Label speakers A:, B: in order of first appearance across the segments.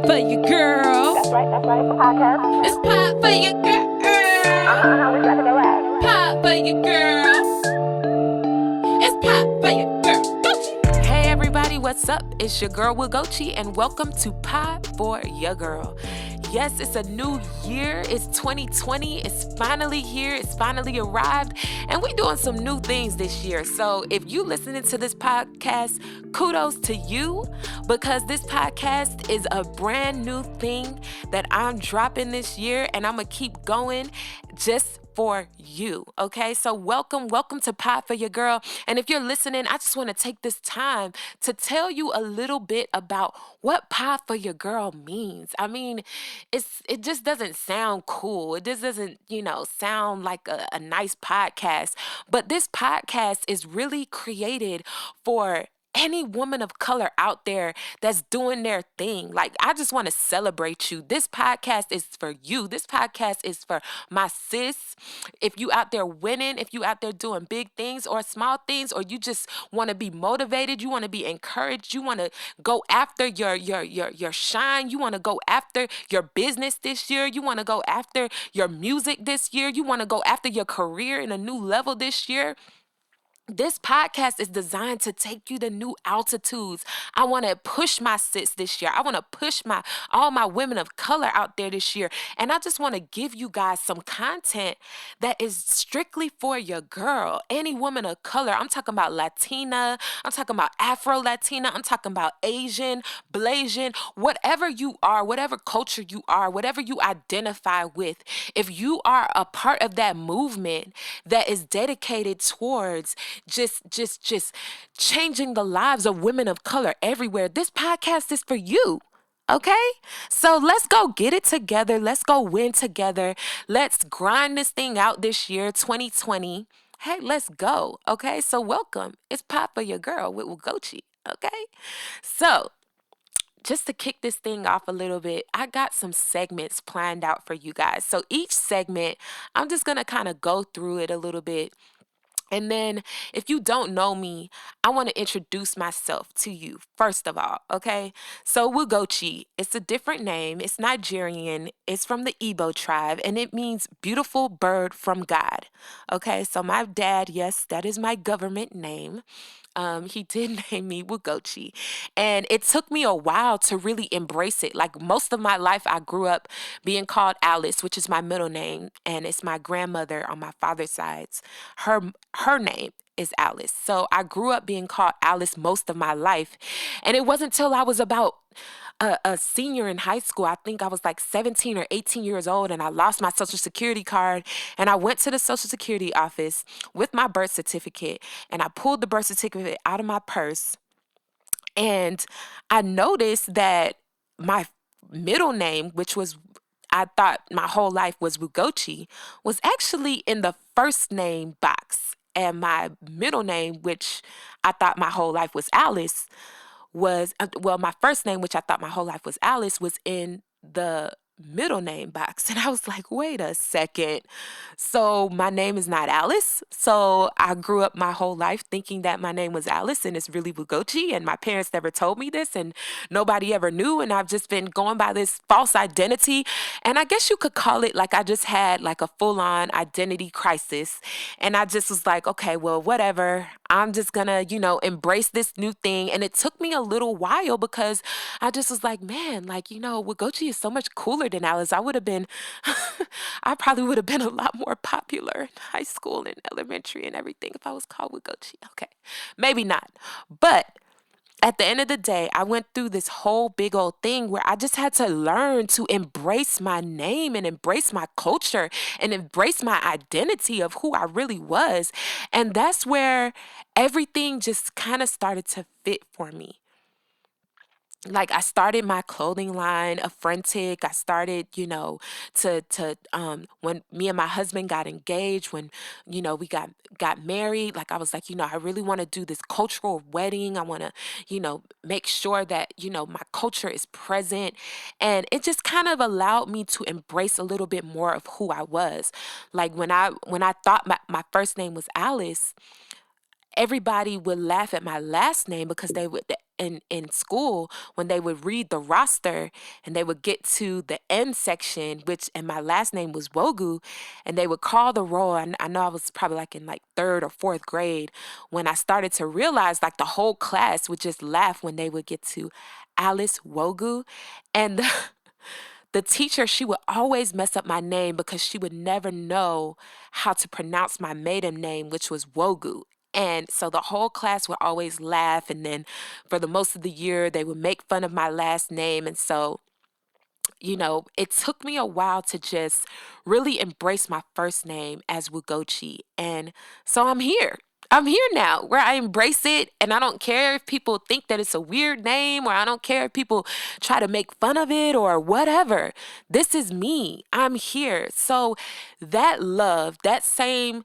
A: For Your Girl.
B: That's right, it's a podcast.
A: It's Pod For Yah Girl.
B: We got to go live.
A: Pod For Yah Girl. It's Pod For Yah Girl. Hey everybody, what's up? It's your girl Wigochi, and welcome to Pod For Yah Girl. Yes, it's a new year. It's 2020. It's finally here. It's finally arrived. And we're doing some new things this year. So if you listening to this podcast, kudos to you, because this podcast is a brand new thing that I'm dropping this year, and I'm going to keep going just for you. Okay, so welcome to Pod For Yah Girl. And if you're listening, I just want to take this time to tell you a little bit about what Pod For Yah Girl means. I mean, it just doesn't sound cool. It just doesn't, sound like a nice podcast. But this podcast is really created for any woman of color out there that's doing their thing. Like, I just want to celebrate you. This podcast is for you. This podcast is for my sis. If you out there winning, if you out there doing big things or small things, or you just want to be motivated, you want to be encouraged, you want to go after your shine, you want to go after your business this year, you want to go after your music this year, you want to go after your career in a new level this year. This podcast is designed to take you to new altitudes. I want to push my sis this year. I want to push all my women of color out there this year. And I just want to give you guys some content that is strictly for your girl. Any woman of color. I'm talking about Latina. I'm talking about Afro-Latina. I'm talking about Asian, Blasian, whatever you are, whatever culture you are, whatever you identify with. If you are a part of that movement that is dedicated towards just changing the lives of women of color everywhere, this podcast is for you. Okay? So let's go get it together. Let's go win together. Let's grind this thing out this year, 2020. Hey, let's go. Okay? So welcome. It's Pod For Yah Girl with Wigochi. Okay? So just to kick this thing off a little bit, I got some segments planned out for you guys. So each segment, I'm just going to kind of go through it a little bit. And then if you don't know me, I want to introduce myself to you first of all, okay? So Wigochi, it's a different name. It's Nigerian. It's from the Igbo tribe, and it means beautiful bird from God, okay? So my dad, yes, that is my government name. He did name me Wigochi, and it took me a while to really embrace it. Like, most of my life, I grew up being called Alice, which is my middle name, and it's my grandmother on my father's side. Her name is Alice. So I grew up being called Alice most of my life, and it wasn't till I was about a senior in high school. I think I was like 17 or 18 years old, and I lost my social security card, and I went to the social security office with my birth certificate, and I pulled the birth certificate out of my purse, and I noticed that my middle name, which was, I thought my whole life was Wigochi, was actually in the first name box, and my middle name, which I thought my whole life was Alice, was, my first name, which I thought my whole life was Alice, was in the middle name box. And I was like, wait a second. So my name is not Alice. So I grew up my whole life thinking that my name was Alice, and it's really Wigochi. And my parents never told me this, and nobody ever knew. And I've just been going by this false identity. And I guess you could call it like I just had like a full-on identity crisis. And I just was like, okay, well, whatever. I'm just gonna, embrace this new thing. And it took me a little while, because I just was like, man, Wigochi is so much cooler than Alice. I probably would have been a lot more popular in high school and elementary and everything if I was called Wigochi. Okay, maybe not. But at the end of the day, I went through this whole big old thing where I just had to learn to embrace my name and embrace my culture and embrace my identity of who I really was. And that's where everything just kind of started to fit for me. Like, I started my clothing line of Frantic. I started, when me and my husband got engaged, when, we got married, like, I was like, I really want to do this cultural wedding. I want to, make sure that, my culture is present. And it just kind of allowed me to embrace a little bit more of who I was. Like, when I thought my first name was Alice, everybody would laugh at my last name, because in school, when they would read the roster and they would get to the M section, and my last name was Wogu, and they would call the roll. I know I was probably like in like third or fourth grade when I started to realize like the whole class would just laugh when they would get to Alice Wogu. And the teacher, she would always mess up my name because she would never know how to pronounce my maiden name, which was Wogu. And so the whole class would always laugh. And then for the most of the year, they would make fun of my last name. And so, it took me a while to just really embrace my first name as Wugochi. And so I'm here. I'm here now where I embrace it, and I don't care if people think that it's a weird name, or I don't care if people try to make fun of it or whatever. This is me. I'm here. So that love, that same,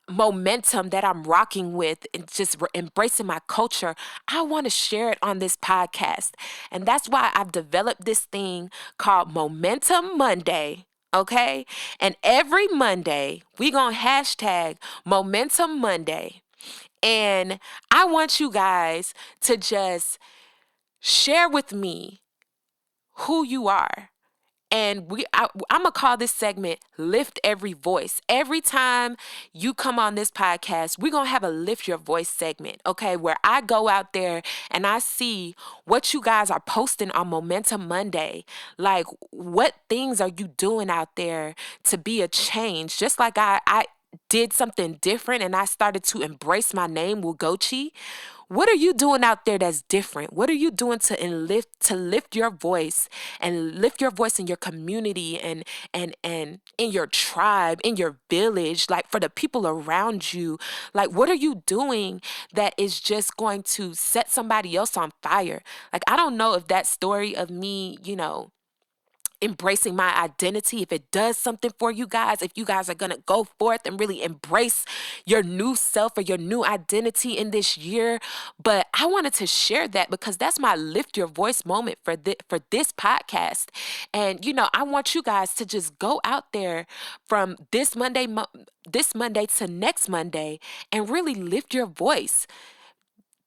A: momentum that I'm rocking with and just embracing my culture, I want to share it on this podcast. And that's why I've developed this thing called Momentum Monday. Okay. And every Monday, we going to hashtag Momentum Monday. And I want you guys to just share with me who you are. And I'm going to call this segment Lift Every Voice. Every time you come on this podcast, we're going to have a Lift Your Voice segment, okay, where I go out there and I see what you guys are posting on Momentum Monday. Like, what things are you doing out there to be a change? Just like I did something different and I started to embrace my name, Wugochi. What are you doing out there that's different? What are you doing to lift your voice and lift your voice in your community and in your tribe, in your village, like for the people around you? Like, what are you doing that is just going to set somebody else on fire? Like, I don't know if that story of me, embracing my identity, if it does something for you guys, if you guys are going to go forth and really embrace your new self or your new identity in this year. But I wanted to share that because that's my lift your voice moment for this podcast. And, I want you guys to just go out there from this Monday to next Monday and really lift your voice.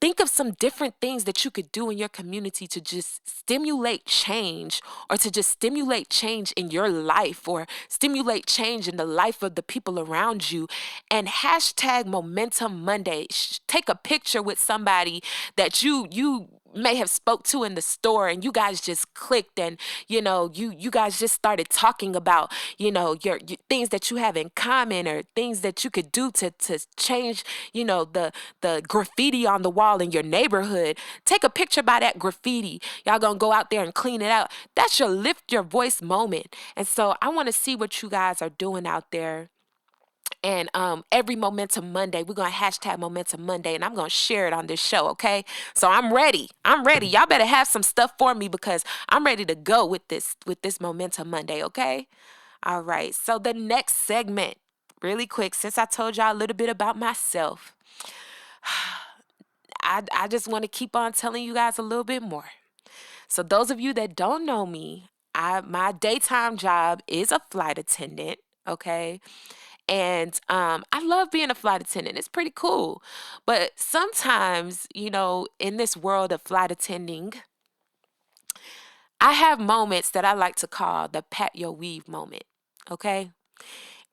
A: Think of some different things that you could do in your community to just stimulate change, or to just stimulate change in your life, or stimulate change in the life of the people around you. And hashtag Momentum Monday. Take a picture with somebody that you may have spoke to in the store, and you guys just clicked, and you guys just started talking about your things that you have in common, or things that you could do to change the graffiti on the wall in your neighborhood. Take a picture by that graffiti. Y'all gonna go out there and clean it out. That's your lift your voice moment. And so I want to see what you guys are doing out there. And every Momentum Monday, we're going to hashtag Momentum Monday, and I'm going to share it on this show, okay? So I'm ready. Y'all better have some stuff for me because I'm ready to go with this Momentum Monday, okay? All right. So the next segment, really quick, since I told y'all a little bit about myself, I just want to keep on telling you guys a little bit more. So those of you that don't know me, my daytime job is a flight attendant, okay? And I love being a flight attendant. It's pretty cool. But sometimes, in this world of flight attending, I have moments that I like to call the pat your weave moment. Okay.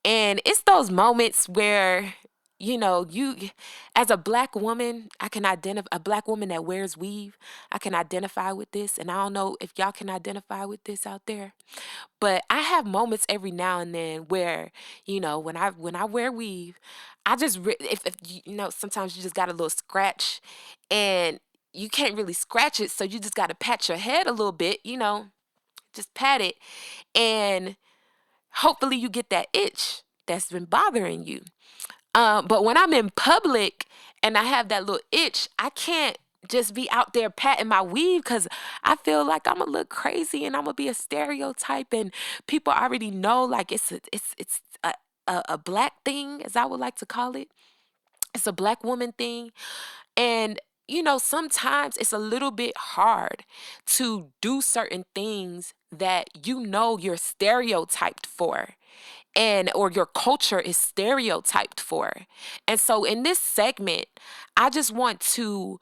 A: And it's those moments where, you, as a black woman, I can identify a black woman that wears weave. I can identify with this. And I don't know if y'all can identify with this out there. But I have moments every now and then where, when I wear weave, I just if sometimes you just got a little scratch, and you can't really scratch it, so you just got to pat your head a little bit, just pat it, and hopefully you get that itch that's been bothering you. But when I'm in public and I have that little itch, I can't just be out there patting my weave because I feel like I'm gonna look crazy and I'm gonna be a stereotype, and people already know like it's a black thing, as I would like to call it. It's a black woman thing. And sometimes it's a little bit hard to do certain things that you're stereotyped for, or your culture is stereotyped for. And so in this segment, I just want to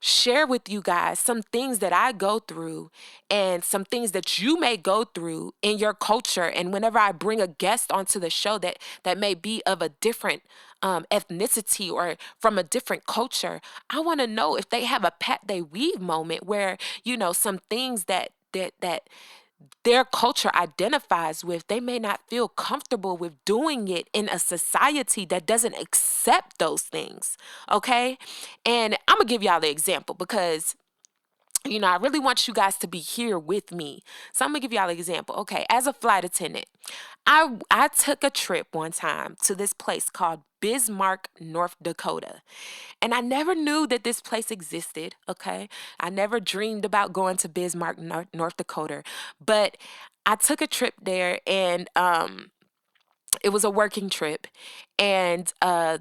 A: share with you guys some things that I go through and some things that you may go through in your culture. And whenever I bring a guest onto the show that may be of a different ethnicity or from a different culture, I want to know if they have a pat they weave moment where, some things that their culture identifies with, they may not feel comfortable with doing it in a society that doesn't accept those things. Okay. And I'm going to give y'all the example because I really want you guys to be here with me. So I'm going to give y'all an example. Okay. As a flight attendant, I took a trip one time to this place called Bismarck, North Dakota. And I never knew that this place existed. Okay. I never dreamed about going to Bismarck, North Dakota. But I took a trip there, and it was a working trip. And the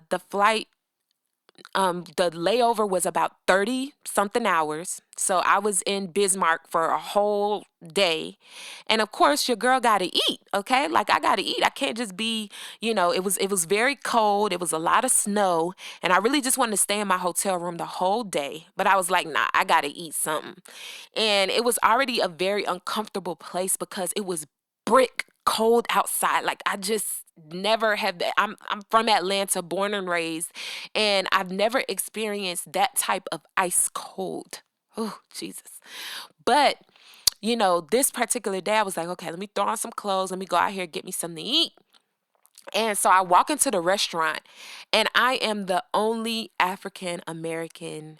A: layover was about 30 something hours. So I was in Bismarck for a whole day. And of course, your girl got to eat, okay? Like, I got to eat. I can't just be, it was very cold. It was a lot of snow. And I really just wanted to stay in my hotel room the whole day. But I was like, nah, I got to eat something. And it was already a very uncomfortable place because it was brick cold outside. Like, I just never have that. I'm from Atlanta, born and raised, and I've never experienced that type of ice cold. Oh, Jesus. But this particular day I was like, okay, let me throw on some clothes, let me go out here, get me something to eat. And so I walk into the restaurant, and I am the only African American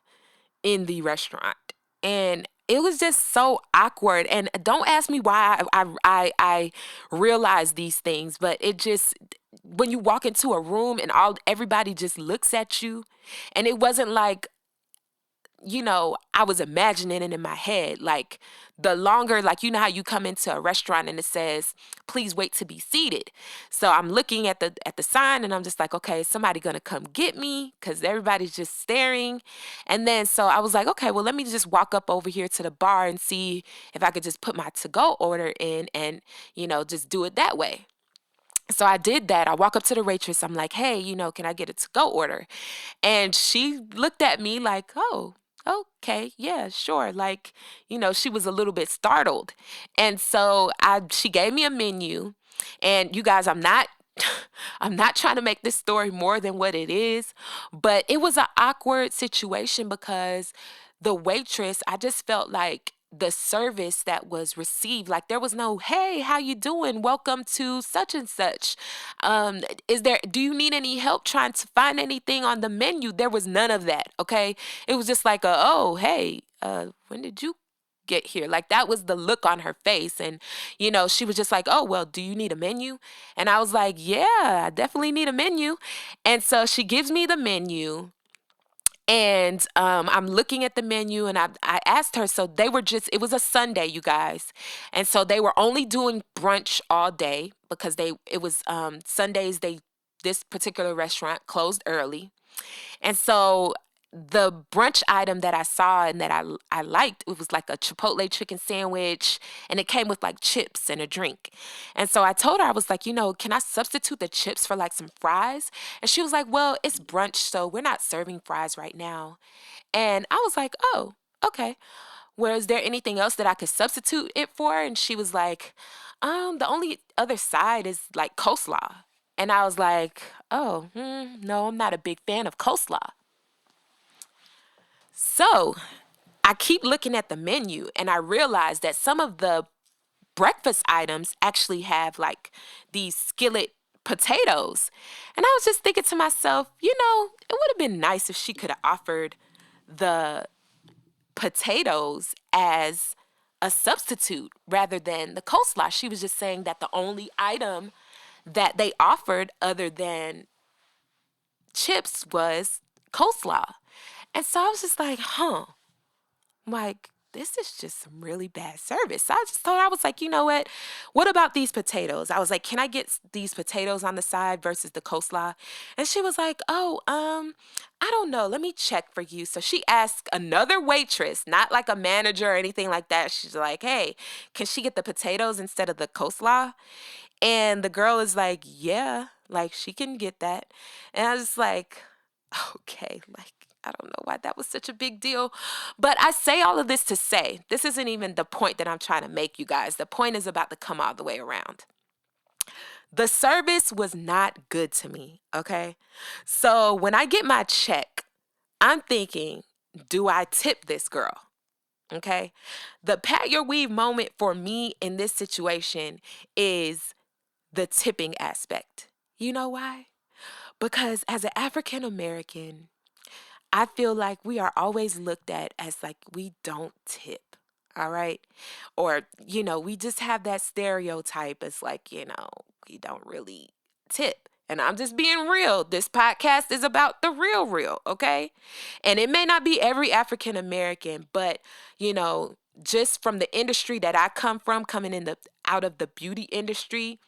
A: in the restaurant. And it was just so awkward. And don't ask me why I realize these things, but it just, when you walk into a room and everybody just looks at you, and it wasn't like, I was imagining it in my head. Like, the longer, like, how you come into a restaurant and it says, please wait to be seated. So I'm looking at the sign, and I'm just like, okay, is somebody going to come get me? Because everybody's just staring. And then, so I was like, okay, well, let me just walk up over here to the bar and see if I could just put my to-go order in and, just do it that way. So I did that. I walk up to the waitress. I'm like, hey, can I get a to-go order? And she looked at me like, oh, okay, yeah, sure. Like, she was a little bit startled. And so she gave me a menu. And you guys, I'm not I'm not trying to make this story more than what it is, but it was an awkward situation because the waitress, I just felt like the service that was received, like, there was no, hey, how you doing? Welcome to such and such. Do you need any help trying to find anything on the menu? There was none of that. Okay. It was just like, oh, hey, when did you get here? Like, that was the look on her face. And, she was just like, oh, well, do you need a menu? And I was like, yeah, I definitely need a menu. And so she gives me the menu. And I'm looking at the menu, and I asked her, so it was a Sunday, you guys. And so they were only doing brunch all day because it was Sundays, this particular restaurant closed early. And so the brunch item that I saw and that I liked, it was like a Chipotle chicken sandwich, and it came with like chips and a drink. And so I told her, I was like, can I substitute the chips for like some fries? And she was like, well, it's brunch, so we're not serving fries right now. And I was like, oh, okay. Well, is there anything else that I could substitute it for? And she was like, the only other side is like coleslaw. And I was like, oh, no, I'm not a big fan of coleslaw. So I keep looking at the menu, and I realize that some of the breakfast items actually have like these skillet potatoes. And I was just thinking to myself, it would have been nice if she could have offered the potatoes as a substitute rather than the coleslaw. She was just saying that the only item that they offered other than chips was coleslaw. And so I was just like, like, this is just some really bad service. So I just told her, I was like, you know what about these potatoes? I was like, can I get these potatoes on the side versus the coleslaw? And she was like, oh, I don't know. Let me check for you. So she asked another waitress, not like a manager or anything like that. She's like, hey, can she get the potatoes instead of the coleslaw? And the girl is like, yeah, like, she can get that. And I was like, okay, like, I don't know why that was such a big deal. But I say all of this to say, this isn't even the point that I'm trying to make, you guys. The point is about to come all the way around. The service was not good to me, okay? So when I get my check, I'm thinking, do I tip this girl? Okay? The pat your weave moment for me in this situation is the tipping aspect. You know why? Because as an African American, I feel like we are always looked at as like we don't tip. All right. Or, we just have that stereotype as like, we don't really tip. And I'm just being real. This podcast is about the real, okay? And it may not be every African American, but, just from the industry that I come from, coming out of the beauty industry,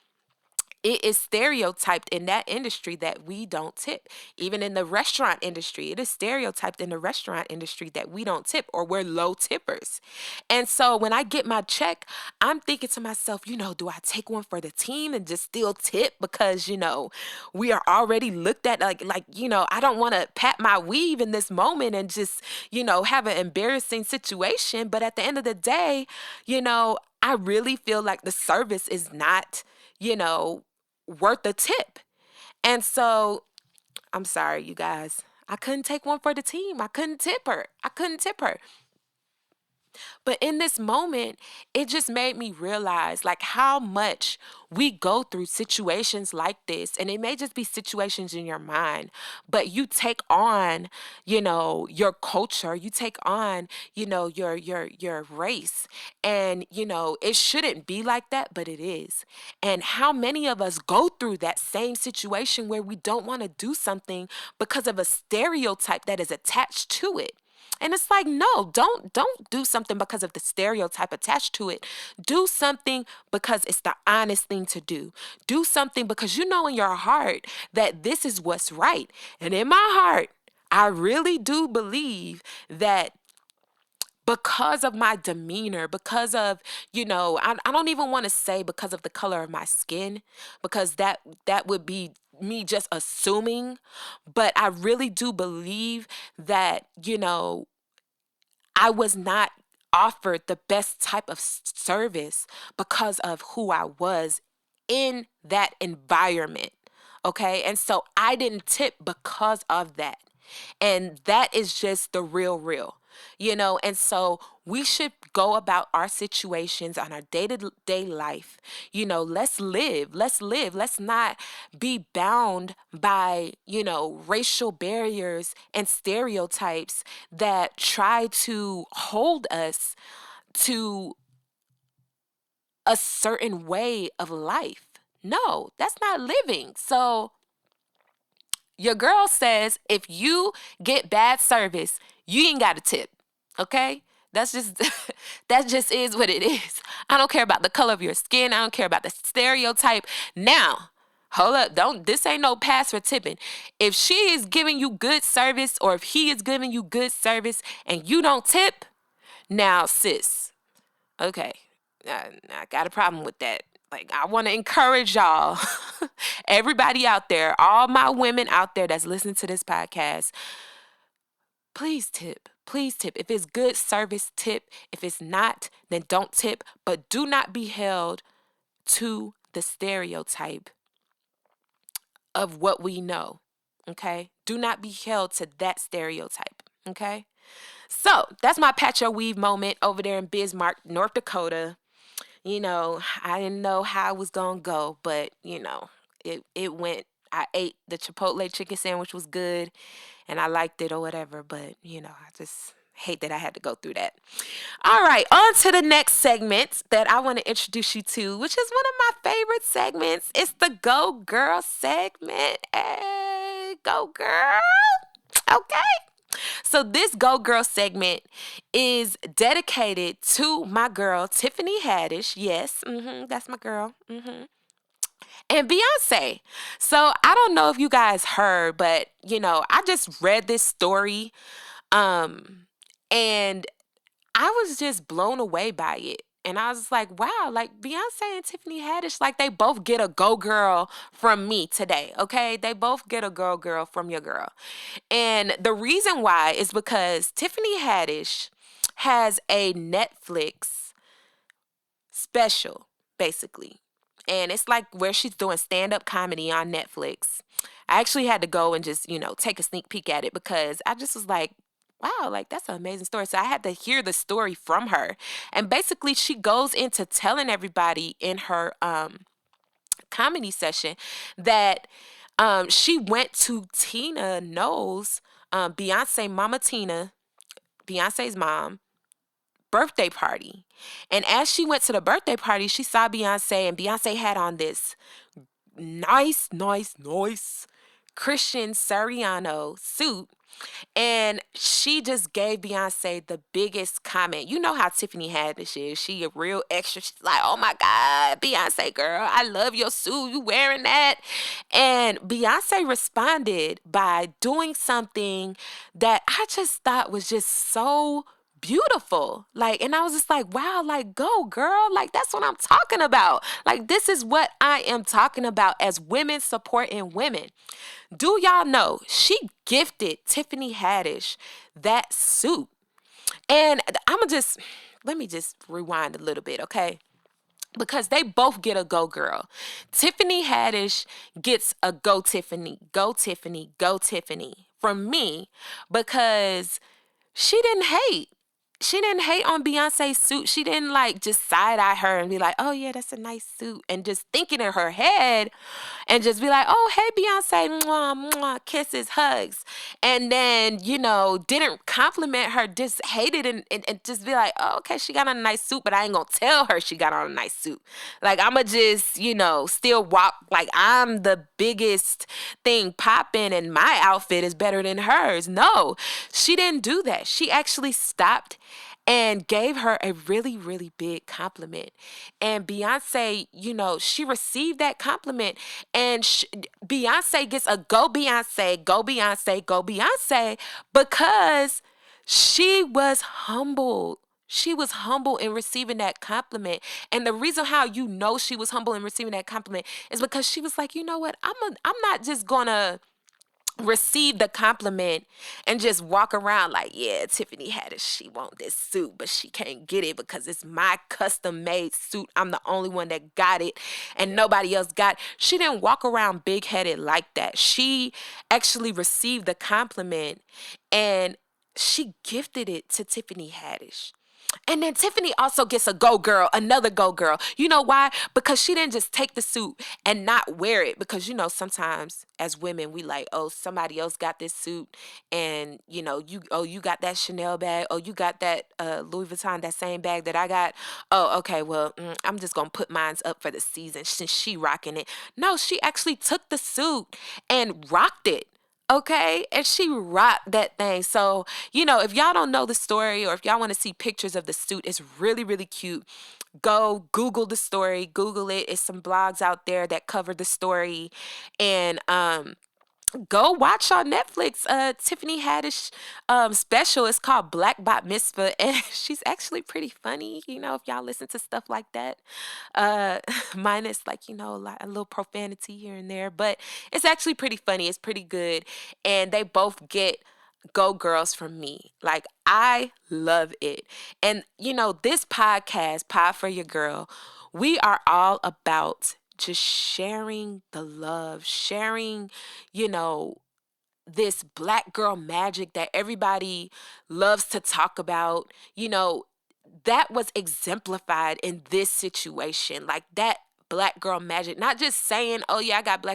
A: it is stereotyped in that industry that we don't tip. Even in the restaurant industry, it is stereotyped in the restaurant industry that we don't tip or we're low tippers. And so when I get my check, I'm thinking to myself, do I take one for the team and just still tip because, we are already looked at like, I don't want to pat my weave in this moment and just, have an embarrassing situation. But at the end of the day, I really feel like the service is not, worth a tip. And so I'm sorry, you guys. I couldn't take one for the team. I couldn't tip her. But in this moment, it just made me realize like how much we go through situations like this. And it may just be situations in your mind, but you take on, your culture, you take on, your race. And, it shouldn't be like that, but it is. And how many of us go through that same situation where we don't want to do something because of a stereotype that is attached to it? And it's like, no, don't do something because of the stereotype attached to it. Do something because it's the honest thing to do. Do something because you know in your heart that this is what's right. And in my heart, I really do believe that because of my demeanor, because of, I don't even want to say because of the color of my skin, because that would be me just assuming. But I really do believe that, I was not offered the best type of service because of who I was in that environment. Okay. And so I didn't tip because of that. And that is just the real. And so we should go about our situations on our day-to-day life. Let's live. Let's not be bound by, racial barriers and stereotypes that try to hold us to a certain way of life. No, that's not living. So your girl says if you get bad service, you ain't got to tip. Okay? That's just that just is what it is. I don't care about the color of your skin. I don't care about the stereotype. Now, hold up. This ain't no pass for tipping. If she is giving you good service or if he is giving you good service and you don't tip, now sis, okay, I got a problem with that. Like, I want to encourage y'all, everybody out there, all my women out there that's listening to this podcast, please tip. Please tip. If it's good service, tip. If it's not, then don't tip. But do not be held to the stereotype of what we know, okay? Do not be held to that stereotype, okay? So that's my patch your weave moment over there in Bismarck, North Dakota. I didn't know how it was going to go, but, it went. I ate the Chipotle chicken sandwich was good and I liked it or whatever, but, I just hate that I had to go through that. All right, on to the next segment that I want to introduce you to, which is one of my favorite segments. It's the Go Girl segment. Hey, go girl. Okay. So this Go Girl segment is dedicated to my girl, Tiffany Haddish. Yes, that's my girl. And Beyonce. So I don't know if you guys heard, but, I just read this story and I was just blown away by it. And I was like, wow, like Beyonce and Tiffany Haddish, like they both get a go girl from me today, okay? They both get a girl from your girl. And the reason why is because Tiffany Haddish has a Netflix special, basically. And it's like where she's doing stand-up comedy on Netflix. I actually had to go and just, take a sneak peek at it because I just was like, wow, like that's an amazing story. So I had to hear the story from her. And basically she goes into telling everybody in her comedy session that she went to Tina Knowles, Mama Tina, Beyonce's mom, birthday party. And as she went to the birthday party, she saw Beyonce, and Beyonce had on this nice Christian Siriano suit. And she just gave Beyonce the biggest comment. You know how Tiffany Haddish is. She a real extra. She's like, oh my God, Beyonce girl, I love your suit. You wearing that? And Beyonce responded by doing something that I just thought was just so beautiful. Like, and I was just like, wow, like, go girl. Like, that's what I'm talking about. Like, this is what I am talking about as women supporting women. Do y'all know she gifted Tiffany Haddish that suit? And let me just rewind a little bit, okay? Because they both get a go girl. Tiffany Haddish gets a go Tiffany from me because she didn't hate. She didn't hate on Beyonce's suit. She didn't like just side eye her and be like, oh yeah, that's a nice suit. And just thinking in her head and just be like, oh, hey, Beyonce, mwah, mwah, kisses, hugs. And then, didn't compliment her, just hated and just be like, oh, okay, she got on a nice suit, but I ain't gonna tell her she got on a nice suit. Like, I'ma just, still walk like I'm the biggest thing popping and my outfit is better than hers. No, she didn't do that. She actually stopped and gave her a really, really big compliment. And Beyonce, she received that compliment. And Beyonce gets a go Beyonce, go Beyonce, go Beyonce, because she was humbled. She was humble in receiving that compliment. And the reason how she was humble in receiving that compliment is because she was like, you know what? I'm not just gonna receive the compliment and just walk around like, yeah, Tiffany Haddish, she want this suit, but she can't get it because it's my custom made suit. I'm the only one that got it and nobody else got it. She didn't walk around big headed like that. She actually received the compliment and she gifted it to Tiffany Haddish. And then Tiffany also gets a go girl, another go girl. You know why? Because she didn't just take the suit and not wear it. Because, sometimes as women, we like, oh, somebody else got this suit. And, you got that Chanel bag. Oh, you got that Louis Vuitton, that same bag that I got. Oh, okay, well, I'm just going to put mine up for the season since she rocking it. No, she actually took the suit and rocked it. Okay, and she rocked that thing. So, if y'all don't know the story or if y'all want to see pictures of the suit, it's really, really cute. Go Google the story, Google it. It's some blogs out there that cover the story. And go watch on Netflix Tiffany Haddish special. It's called Black Bat Mitzvah, and she's actually pretty funny, if y'all listen to stuff like that. Minus like, a little profanity here and there, but it's actually pretty funny. It's pretty good, and they both get go girls from me. Like, I love it. And this podcast, Pod For Yah Girl, we are all about just sharing the love, sharing, this black girl magic that everybody loves to talk about. That was exemplified in this situation. Like, that black girl magic, not just saying, oh yeah, I got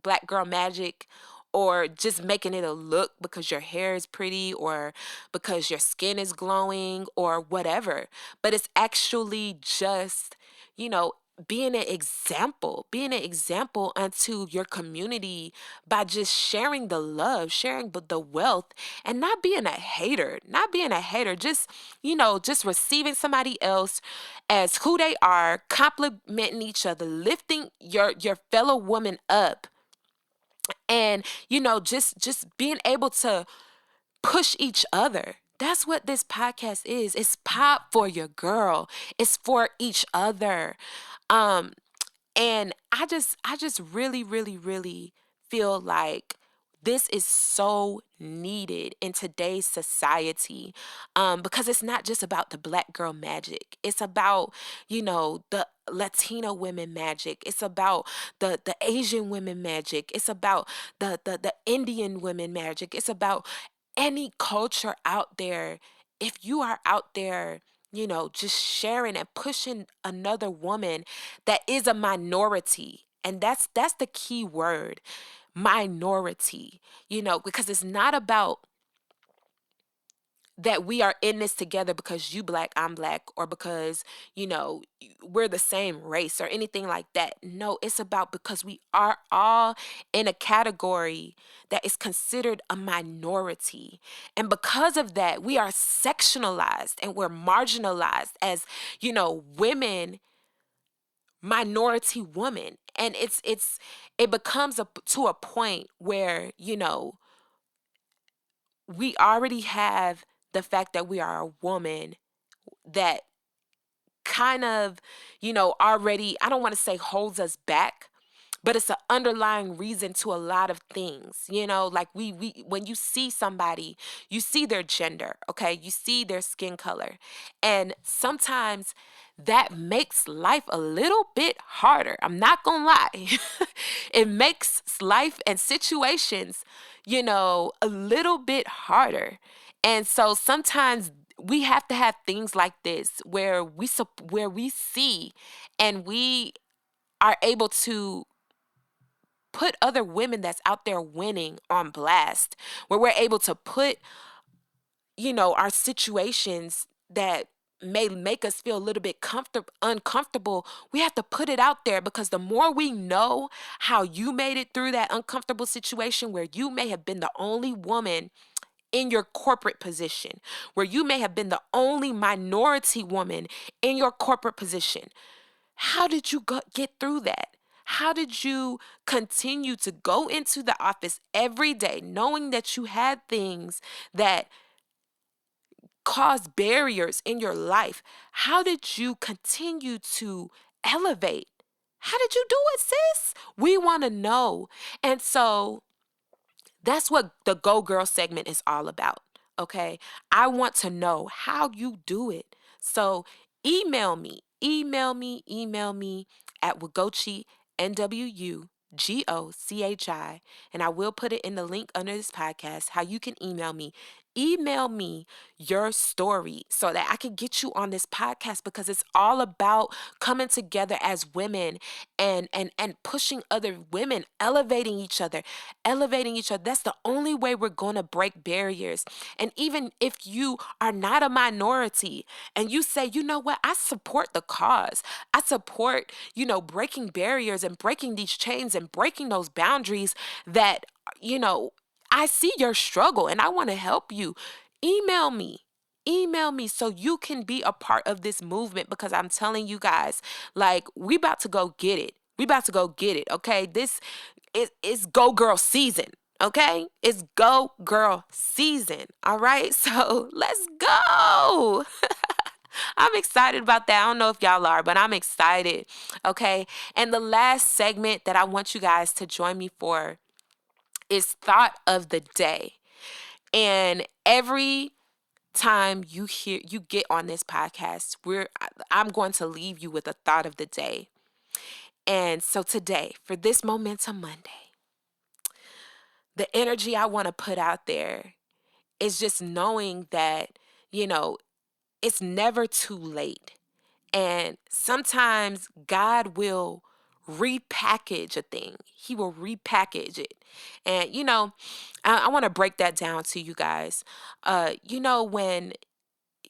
A: black girl magic, or just making it a look because your hair is pretty or because your skin is glowing or whatever. But it's actually just, being an example unto your community by just sharing the love, sharing the wealth, and not being a hater, just, just receiving somebody else as who they are, complimenting each other, lifting your fellow woman up, and, just being able to push each other That's what this podcast is. It's Pop for Your Girl. It's for each other. Um, and I just really, really, really feel like this is so needed in today's society, because it's not just about the black girl magic. It's about, the Latino women magic. It's about the Asian women magic. It's about the Indian women magic. It's about any culture out there. If you are out there, just sharing and pushing another woman that is a minority, and that's the key word, minority, because it's not about that we are in this together because you black, I'm black, or because, we're the same race or anything like that. No, it's about because we are all in a category that is considered a minority. And because of that, we are sectionalized and we're marginalized as, women, minority women. And it becomes to a point where, we already have the fact that we are a woman that kind of, already, I don't want to say holds us back, but it's an underlying reason to a lot of things. Like we when you see somebody, you see their gender, okay? You see their skin color. And sometimes that makes life a little bit harder. I'm not gonna lie. It makes life and situations, a little bit harder. And so sometimes we have to have things like this where we see and we are able to put other women that's out there winning on blast, where we're able to put, our situations that may make us feel a little bit uncomfortable. We have to put it out there, because the more we know how you made it through that uncomfortable situation where you may have been the only woman in your corporate position, where you may have been the only minority woman in your corporate position. How did you get through that? How did you continue to go into the office every day knowing that you had things that cause barriers in your life? How did you continue to elevate? How did you do it, sis? We want to know. And so that's what the Go Girl segment is all about. Okay. I want to know how you do it. So email me at Wagochi, NWUGOCHI, and I will put it in the link under this podcast, how you can email me. Email me your story so that I can get you on this podcast, because it's all about coming together as women and pushing other women, elevating each other. That's the only way we're going to break barriers. And even if you are not a minority and you say, you know what, I support the cause. I support, breaking barriers and breaking these chains and breaking those boundaries that, I see your struggle and I want to help you. Email me. Email me so you can be a part of this movement, because I'm telling you guys, like, we about to go get it. We about to go get it, okay? This is Go Girl season, okay? It's Go Girl season, all right? So let's go. I'm excited about that. I don't know if y'all are, but I'm excited, okay? And the last segment that I want you guys to join me for is Thought of the Day. And every time you get on this podcast, I'm going to leave you with a thought of the day. And so today, for this Momentum Monday, the energy I want to put out there is just knowing that, it's never too late. And sometimes God will repackage a thing. He will repackage it. And, I want to break that down to you guys. When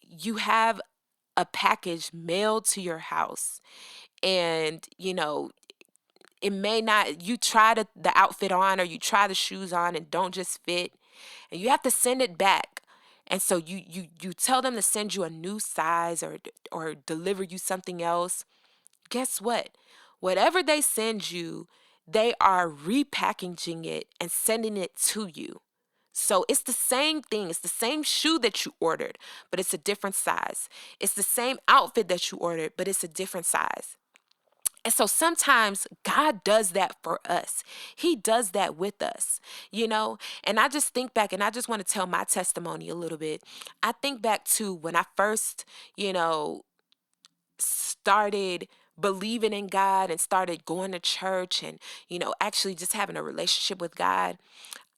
A: you have a package mailed to your house and, it may not, you try the outfit on or you try the shoes on and don't just fit, and you have to send it back. And so you tell them to send you a new size or deliver you something else. Guess what? Whatever they send you, they are repackaging it and sending it to you. So it's the same thing. It's the same shoe that you ordered, but it's a different size. It's the same outfit that you ordered, but it's a different size. And so sometimes God does that for us. He does that with us, And I just think back, and I just want to tell my testimony a little bit. I think back to when I first, started believing in God and started going to church and, actually just having a relationship with God.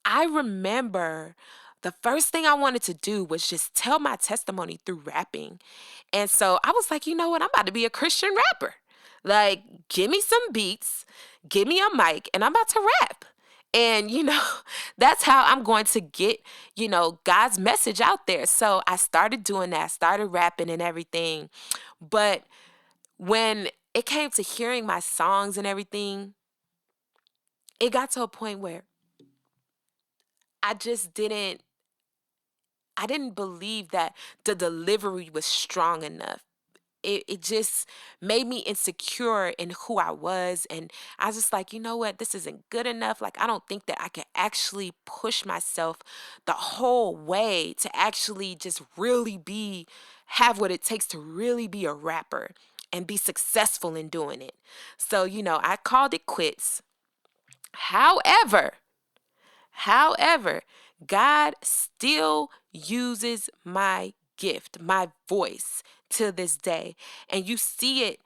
A: I remember the first thing I wanted to do was just tell my testimony through rapping. And so I was like, you know what? I'm about to be a Christian rapper. Like, give me some beats, give me a mic, and I'm about to rap. And, that's how I'm going to get, God's message out there. So I started doing that, I started rapping and everything. But when it came to hearing my songs and everything, it got to a point where I just I didn't believe that the delivery was strong enough. It just made me insecure in who I was. And I was just like, you know what? This isn't good enough. Like, I don't think that I can actually push myself the whole way to actually just really have what it takes to really be a rapper and be successful in doing it. So, I called it quits. However, God still uses my gift, my voice to this day. And you see it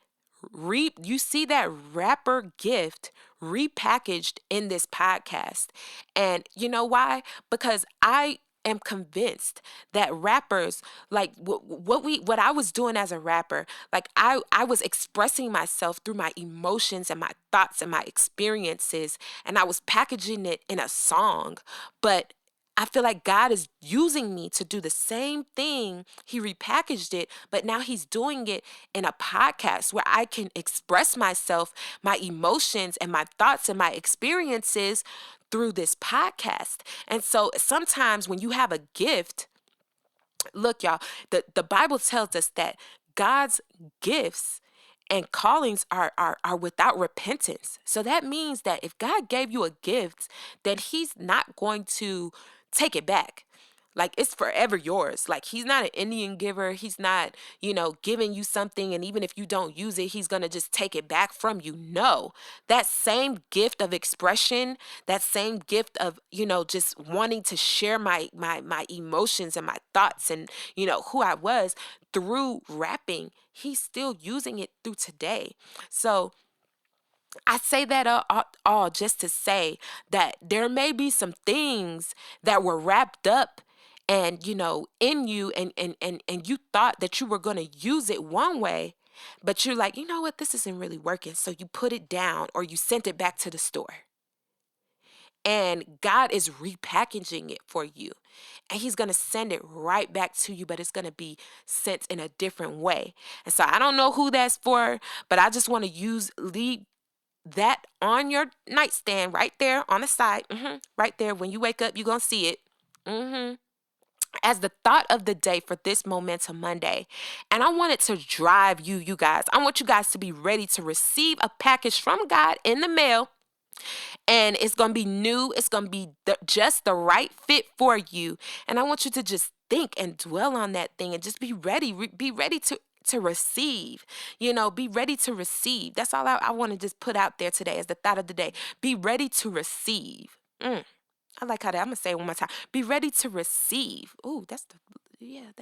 A: you see that rapper gift repackaged in this podcast. And you know why? Because I am convinced that rappers, like what I was doing as a rapper, like I was expressing myself through my emotions and my thoughts and my experiences, and I was packaging it in a song. But I feel like God is using me to do the same thing. He repackaged it, but now he's doing it in a podcast where I can express myself, my emotions and my thoughts and my experiences through this podcast. And so sometimes when you have a gift, look, y'all, the Bible tells us that God's gifts and callings are without repentance. So that means that if God gave you a gift, then he's not going to take it back. Like, it's forever yours. Like, he's not an Indian giver. He's not, giving you something, and even if you don't use it, he's going to just take it back from you. No, that same gift of expression, that same gift of, just wanting to share my emotions and my thoughts and, who I was through rapping, he's still using it through today. So I say that all just to say that there may be some things that were wrapped up and, in you, and you thought that you were going to use it one way, but you're like, you know what, this isn't really working. So you put it down or you sent it back to the store. And God is repackaging it for you. And he's going to send it right back to you, but it's going to be sent in a different way. And so I don't know who that's for, but I just want to leave that on your nightstand right there on the side. Right there. When you wake up, you're going to see it. As the thought of the day for this Momentum Monday. And I want it to drive you guys. I want you guys to be ready to receive a package from God in the mail. And it's going to be new. It's going to be just the right fit for you. And I want you to just think and dwell on that thing and just be ready. Be ready to receive, be ready to receive. That's all I want to just put out there today as the thought of the day. Be ready to receive. I like how that. I'm going to say it one more time. Be ready to receive. Ooh, that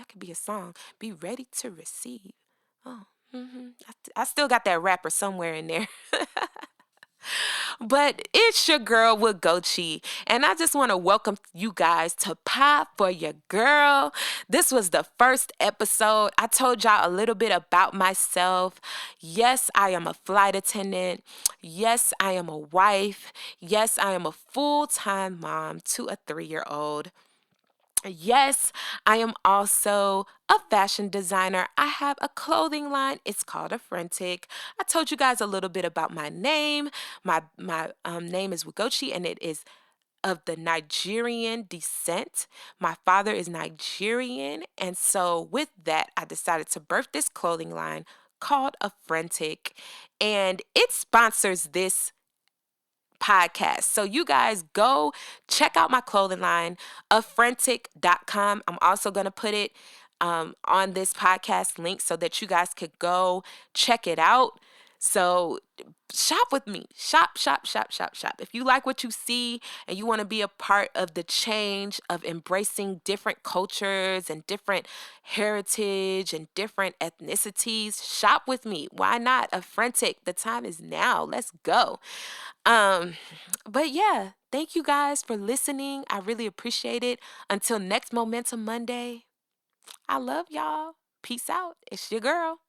A: could be a song. Be ready to receive. Oh, I still got that rapper somewhere in there. But it's your girl with Gochi, and I just want to welcome you guys to Pod For Yah Girl. This was the first episode. I told y'all a little bit about myself. Yes, I am a flight attendant. Yes, I am a wife. Yes, I am a full-time mom to a 3-year-old. Yes, I am also a fashion designer. I have a clothing line. It's called Authentic. I told you guys a little bit about my name. My name is Wugochi, and it is of the Nigerian descent. My father is Nigerian, and so with that, I decided to birth this clothing line called Authentic, and it sponsors this podcast. So you guys go check out my clothing line, affrentic.com. I'm also going to put it on this podcast link so that you guys could go check it out. So shop with me. Shop, shop, shop, shop, shop. If you like what you see and you want to be a part of the change of embracing different cultures and different heritage and different ethnicities, shop with me. Why not? Affrentic. The time is now. Let's go. But yeah, thank you guys for listening. I really appreciate it. Until next Momentum Monday, I love y'all. Peace out. It's your girl.